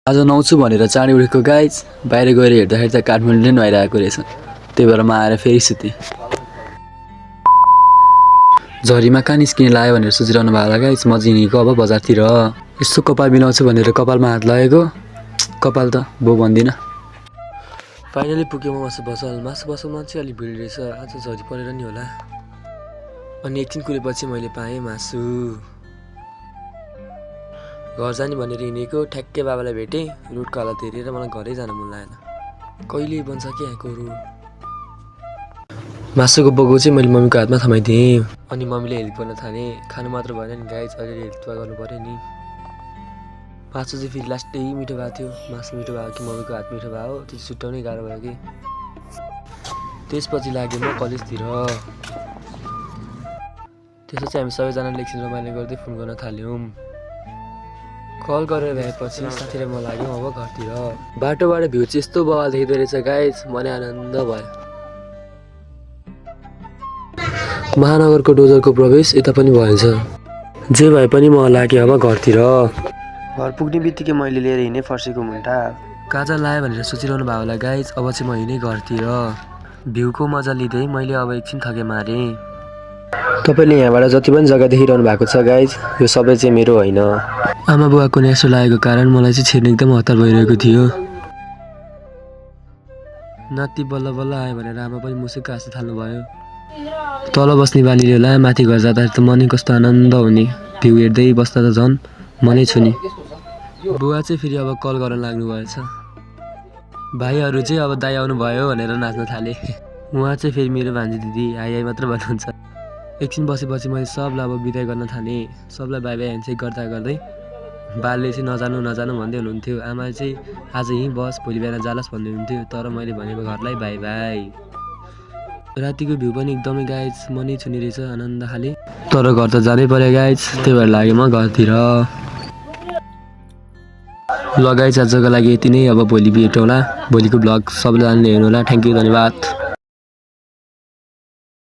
आज नुहाउँछु भनेर चाँडै उठेको गाइज बाहिर गएर हेर्दाखेरि त काठमाडौँ नै नुहाइरहेको रहेछ। त्यही भएर म आएर फेरि सुतेँ। झरीमा कहाँ निस्किने लाग्यो भनेर सोचिरहनु भएको होला गाइज। म चाहिँ हिँडेको अब बजारतिर। यसो कपाल मिलाउँछु भनेर कपालमा हात लगाएको, कपाल त बो भन्दिनँ। फाइनली पुग्यो म मासु पसलमा चाहिँ अलिक भिड रहेछ। आज झरी परेर नि होला। अनि एकछिन कुरेपछि मैले पाएँ मासु। घर जाने भनेर हिँडेको, ठ्याक्कै बाबालाई भेटेँ। रुटको हालत हेरेर मलाई घरै जान मन लागेन। कहिले बन्छ के यहाँको रुट। मासुको बगो चाहिँ मैले मम्मीको हातमा थमाइदिएँ। अनि मम्मीले हेल्प गर्न थाले। खानु मात्र भएन नि गाइज, अलिअलि हेल्प गर्नु पऱ्यो नि। मासु चाहिँ फेरि लास्टै मिठो भएको थियो। मासु मिठो भएको कि मम्मीको हात मिठो भयो, त्यो चाहिँ छुट्याउनै गाह्रो भयो कि। त्यसपछि लाग्यो म कलेजतिर। त्यसो चाहिँ हामी सबैजनाले एकछिन रमाइलो गर्दै फोन गर्न थाल्यौँ। कल गरेर भएपछि साथी र म लाग्यौँ अब घरतिर। बाटोबाट भ्यू चाहिँ यस्तो बवाल देख्दो रहेछ गाइज, मनै आनन्द भयो। महानगरको डोजरको प्रवेश यता पनि भएछ। जे भए पनि म लागेँ अब घरतिर। घर पुग्ने बित्तिकै मैले लिएर हिँडेँ फर्सीको मुन्टा। काजा लायो भनेर सोचिरहनु भएको होला गाइज। अब चाहिँ म हिँडेँ घरतिर। भ्यूको मजा लिँदै मैले अब एकछिन थके मारेँ। तपाईँले यहाँबाट जति पनि जग्गा देखिरहनु भएको छ गाइज, यो सबै चाहिँ मेरो होइन। आमा बुवाको न्यासो लागेको कारण मलाई चाहिँ छिर्न एकदम हतार भइरहेको थियो। नाति बल्ल बल्ल आयो भनेर आमा पनि मुसुक्क हाँस्न थाल्नुभयो। तल बस्ने बानीले होला, माथि घर जाँदाखेरि त मनै कस्तो आनन्द हुने। भ्यू हेर्दै बस्दा त झन् मनै छुने। बुवा चाहिँ फेरि अब कल गर्न लाग्नु भएछ। भाइहरू चाहिँ अब दाइ आउनु भयो भनेर नाच्न थाले। उहाँ चाहिँ फेरि मेरो भान्जी दिदी आइ आइ मात्र भन्नुहुन्छ। एकछिन बसेपछि मैले सबलाई अब बिदाई गर्न थालेँ। सबलाई बाई बाई ह्यान्डसेक गर्दा गर्दै बालले चाहिँ नजानु भन्दै हुनुहुन्थ्यो। आमा चाहिँ आज यहीँ बस, भोलि बिहान जालास् भन्दै हुनुहुन्थ्यो। तर मैले भनेको घरलाई बाई बाई। रातिको भ्यू पनि एकदमै गाइज मनै छुने रहेछ, आनन्द खाले। तर घर त जानै पर्यो गाइज, त्यही भएर लाग्यो म घरतिर। ल गाइज आजको लागि यति नै। अब भोलि भेटौँला। भोलिको भ्लग सबैजनाले हेर्नु होला। थ्याङ्क यू, धन्यवाद।